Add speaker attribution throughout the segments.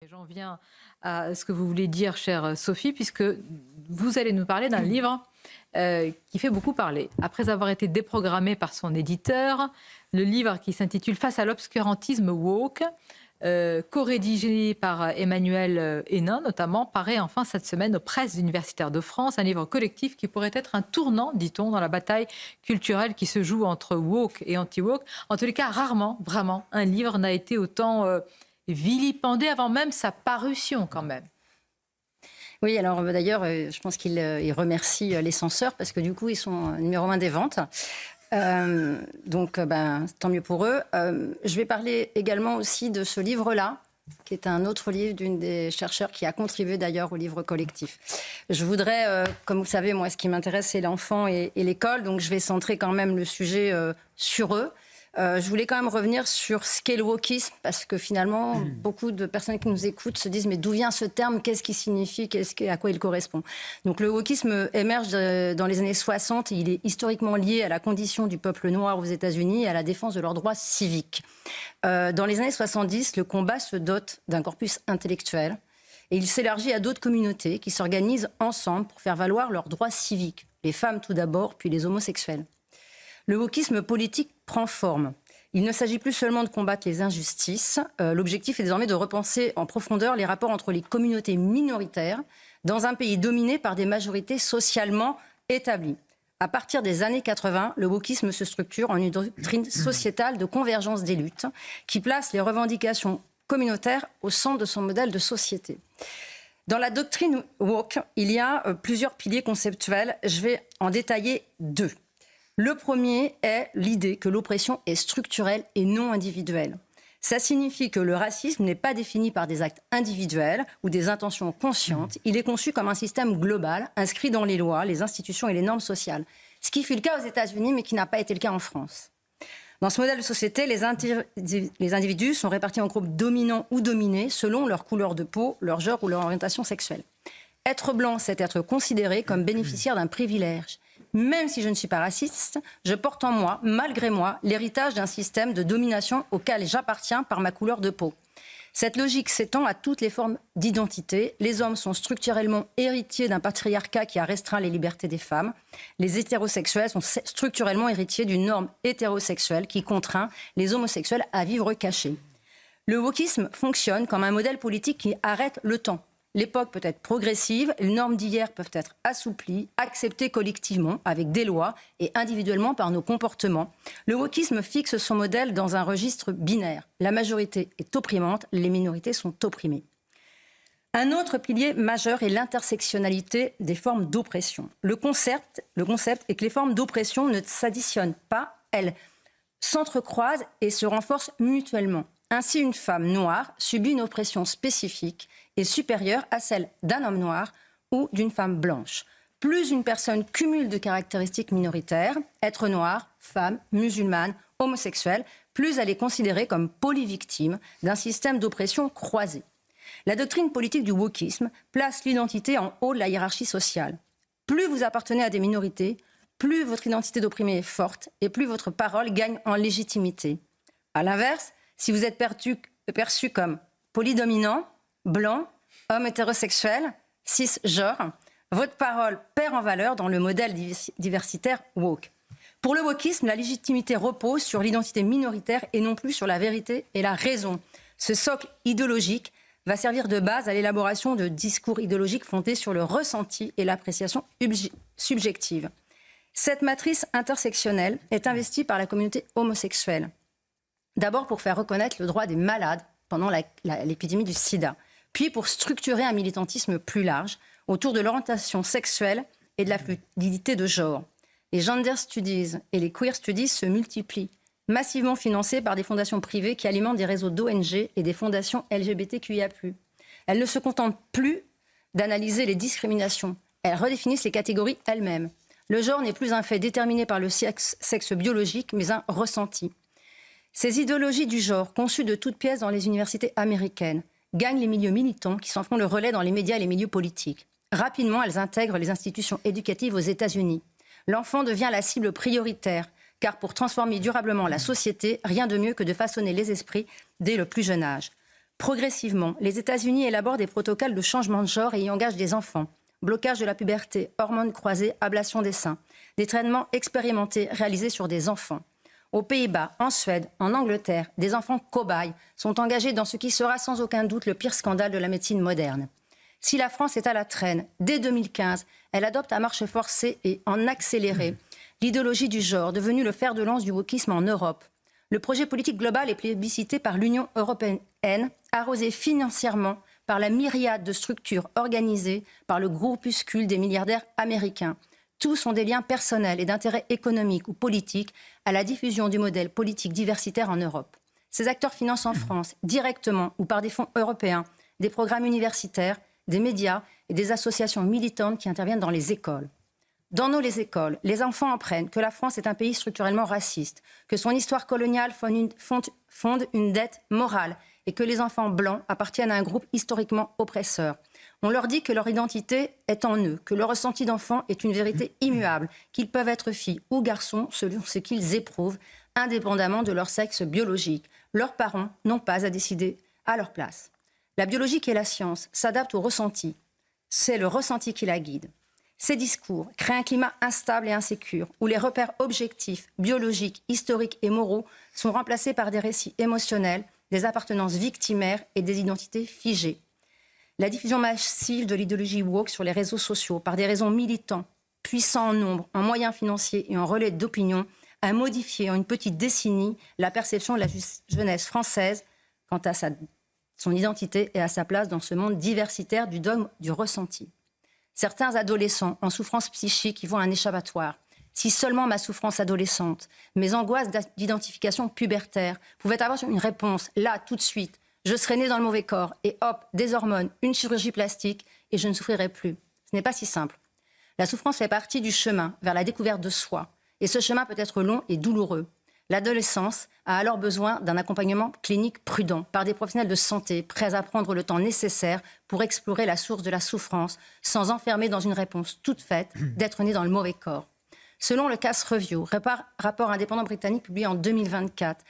Speaker 1: J'en viens à ce que vous voulez dire, chère Sophie, puisque vous allez nous parler d'un livre qui fait beaucoup parler. Après avoir été déprogrammé par son éditeur, le livre qui s'intitule Face à l'obscurantisme woke, co-rédigé par Emmanuel Hénin notamment, paraît enfin cette semaine aux presses universitaires de France, un livre collectif qui pourrait être un tournant, dit-on, dans la bataille culturelle qui se joue entre woke et anti-woke. En tous les cas, rarement, vraiment, un livre n'a été autant vilipendé avant même sa parution quand même.
Speaker 2: Oui, alors d'ailleurs, je pense qu'il remercie les censeurs parce que du coup, ils sont numéro 1 des ventes. Donc, tant mieux pour eux. Je vais parler également aussi de ce livre-là, qui est un autre livre d'une des chercheurs qui a contribué d'ailleurs au livre collectif. Je voudrais, comme vous le savez, moi, ce qui m'intéresse, c'est l'enfant et l'école. Donc, je vais centrer quand même le sujet sur eux. Je voulais quand même revenir sur ce qu'est le wokisme, parce que finalement, beaucoup de personnes qui nous écoutent se disent « mais d'où vient ce terme ? Qu'est-ce qu'il signifie ? À quoi il correspond ?» Donc le wokisme émerge dans les années 60. Il est historiquement lié à la condition du peuple noir aux États-Unis et à la défense de leurs droits civiques. Dans les années 70, le combat se dote d'un corpus intellectuel et il s'élargit à d'autres communautés qui s'organisent ensemble pour faire valoir leurs droits civiques. Les femmes tout d'abord, puis les homosexuels. Le wokisme politique prend forme. Il ne s'agit plus seulement de combattre les injustices. L'objectif est désormais de repenser en profondeur les rapports entre les communautés minoritaires dans un pays dominé par des majorités socialement établies. À partir des années 80, le wokisme se structure en une doctrine sociétale de convergence des luttes qui place les revendications communautaires au centre de son modèle de société. Dans la doctrine woke, il y a plusieurs piliers conceptuels. Je vais en détailler 2. Le premier est l'idée que l'oppression est structurelle et non individuelle. Ça signifie que le racisme n'est pas défini par des actes individuels ou des intentions conscientes. Il est conçu comme un système global, inscrit dans les lois, les institutions et les normes sociales. Ce qui fut le cas aux États-Unis, mais qui n'a pas été le cas en France. Dans ce modèle de société, les individus sont répartis en groupes dominants ou dominés selon leur couleur de peau, leur genre ou leur orientation sexuelle. Être blanc, c'est être considéré comme bénéficiaire d'un privilège. Même si je ne suis pas raciste, je porte en moi, malgré moi, l'héritage d'un système de domination auquel j'appartiens par ma couleur de peau. Cette logique s'étend à toutes les formes d'identité. Les hommes sont structurellement héritiers d'un patriarcat qui a restreint les libertés des femmes. Les hétérosexuels sont structurellement héritiers d'une norme hétérosexuelle qui contraint les homosexuels à vivre cachés. Le wokisme fonctionne comme un modèle politique qui arrête le temps. L'époque peut être progressive, les normes d'hier peuvent être assouplies, acceptées collectivement avec des lois et individuellement par nos comportements. Le wokisme fixe son modèle dans un registre binaire. La majorité est opprimante, les minorités sont opprimées. Un autre pilier majeur est l'intersectionnalité des formes d'oppression. Le concept est que les formes d'oppression ne s'additionnent pas, elles s'entrecroisent et se renforcent mutuellement. Ainsi, une femme noire subit une oppression spécifique et supérieure à celle d'un homme noir ou d'une femme blanche. Plus une personne cumule de caractéristiques minoritaires, être noire, femme, musulmane, homosexuelle, plus elle est considérée comme polyvictime d'un système d'oppression croisé. La doctrine politique du wokisme place l'identité en haut de la hiérarchie sociale. Plus vous appartenez à des minorités, plus votre identité d'opprimé est forte et plus votre parole gagne en légitimité. À l'inverse, si vous êtes perçu comme polydominant, blanc, homme hétérosexuel, cisgenre, votre parole perd en valeur dans le modèle diversitaire woke. Pour le wokisme, la légitimité repose sur l'identité minoritaire et non plus sur la vérité et la raison. Ce socle idéologique va servir de base à l'élaboration de discours idéologiques fondés sur le ressenti et l'appréciation subjective. Cette matrice intersectionnelle est investie par la communauté homosexuelle. D'abord pour faire reconnaître le droit des malades pendant l'épidémie du sida, puis pour structurer un militantisme plus large autour de l'orientation sexuelle et de la fluidité de genre. Les gender studies et les queer studies se multiplient, massivement financés par des fondations privées qui alimentent des réseaux d'ONG et des fondations LGBTQIA+. Elles ne se contentent plus d'analyser les discriminations, elles redéfinissent les catégories elles-mêmes. Le genre n'est plus un fait déterminé par le sexe biologique, mais un ressenti. Ces idéologies du genre, conçues de toutes pièces dans les universités américaines, gagnent les milieux militants qui s'en font le relais dans les médias et les milieux politiques. Rapidement, elles intègrent les institutions éducatives aux États-Unis. L'enfant devient la cible prioritaire, car pour transformer durablement la société, rien de mieux que de façonner les esprits dès le plus jeune âge. Progressivement, les États-Unis élaborent des protocoles de changement de genre et y engagent des enfants. Blocage de la puberté, hormones croisées, ablation des seins. Des traitements expérimentés réalisés sur des enfants. Aux Pays-Bas, en Suède, en Angleterre, des enfants cobayes sont engagés dans ce qui sera sans aucun doute le pire scandale de la médecine moderne. Si la France est à la traîne, dès 2015, elle adopte à marche forcée et en accéléré l'idéologie du genre, devenue le fer de lance du wokisme en Europe. Le projet politique global est plébiscité par l'Union européenne, arrosé financièrement par la myriade de structures organisées par le groupuscule des milliardaires américains. Tous ont des liens personnels et d'intérêt économique ou politique à la diffusion du modèle politique diversitaire en Europe. Ces acteurs financent en France, directement ou par des fonds européens, des programmes universitaires, des médias et des associations militantes qui interviennent dans les écoles. Dans nos écoles, les enfants apprennent que la France est un pays structurellement raciste, que son histoire coloniale fonde une dette morale et que les enfants blancs appartiennent à un groupe historiquement oppresseur. On leur dit que leur identité est en eux, que leur ressenti d'enfant est une vérité immuable, qu'ils peuvent être filles ou garçons selon ce qu'ils éprouvent, indépendamment de leur sexe biologique. Leurs parents n'ont pas à décider à leur place. La biologie et la science s'adaptent au ressenti. C'est le ressenti qui la guide. Ces discours créent un climat instable et insécure, où les repères objectifs, biologiques, historiques et moraux sont remplacés par des récits émotionnels, des appartenances victimaires et des identités figées. La diffusion massive de l'idéologie woke sur les réseaux sociaux par des réseaux militants, puissants en nombre, en moyens financiers et en relais d'opinion, a modifié en une petite décennie la perception de la jeunesse française quant à son identité et à sa place dans ce monde diversitaire du dogme du ressenti. Certains adolescents en souffrance psychique y voient un échappatoire. Si seulement ma souffrance adolescente, mes angoisses d'identification pubertaire pouvaient avoir une réponse, là, tout de suite, je serais né dans le mauvais corps et hop, des hormones, une chirurgie plastique et je ne souffrirais plus. Ce n'est pas si simple. La souffrance fait partie du chemin vers la découverte de soi. Et ce chemin peut être long et douloureux. L'adolescence a alors besoin d'un accompagnement clinique prudent par des professionnels de santé prêts à prendre le temps nécessaire pour explorer la source de la souffrance sans enfermer dans une réponse toute faite d'être né dans le mauvais corps. Selon le Cass Review, rapport indépendant britannique publié en 2024,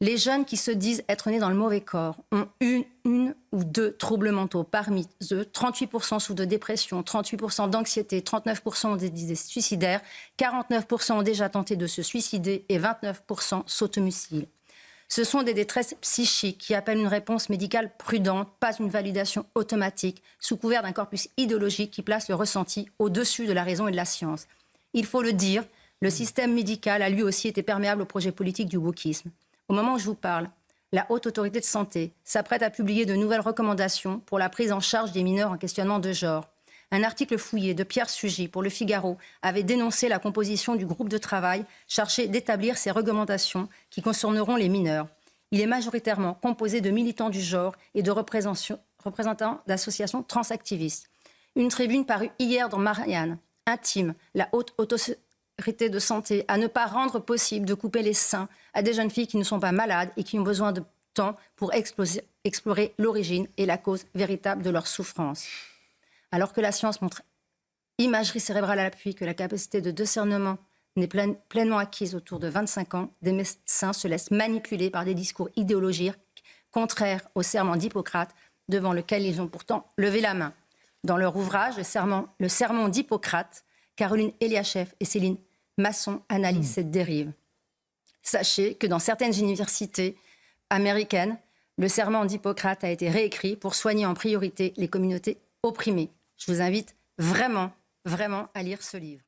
Speaker 2: les jeunes qui se disent être nés dans le mauvais corps ont une ou deux troubles mentaux. Parmi eux, 38% souffrent de dépression, 38% d'anxiété, 39% ont des idées suicidaires, 49% ont déjà tenté de se suicider et 29% s'automutilent. Ce sont des détresses psychiques qui appellent une réponse médicale prudente, pas une validation automatique, sous couvert d'un corpus idéologique qui place le ressenti au-dessus de la raison et de la science. Il faut le dire, le système médical a lui aussi été perméable au projet politique du wokisme. Au moment où je vous parle, la Haute Autorité de Santé s'apprête à publier de nouvelles recommandations pour la prise en charge des mineurs en questionnement de genre. Un article fouillé de Pierre Sugy pour Le Figaro avait dénoncé la composition du groupe de travail chargé d'établir ces recommandations qui concerneront les mineurs. Il est majoritairement composé de militants du genre et de représentants d'associations transactivistes. Une tribune parue hier dans Marianne intime la Haute Autorité de santé à ne pas rendre possible de couper les seins à des jeunes filles qui ne sont pas malades et qui ont besoin de temps pour explorer l'origine et la cause véritable de leur souffrance. Alors que la science montre, imagerie cérébrale à l'appui, que la capacité de discernement n'est pleinement acquise autour de 25 ans, des médecins se laissent manipuler par des discours idéologiques contraires au serment d'Hippocrate, devant lequel ils ont pourtant levé la main. Dans leur ouvrage, le sermon d'Hippocrate, Caroline Eliachev et Céline Masson analysent cette dérive. Sachez que dans certaines universités américaines, le serment d'Hippocrate a été réécrit pour soigner en priorité les communautés opprimées. Je vous invite vraiment, vraiment à lire ce livre.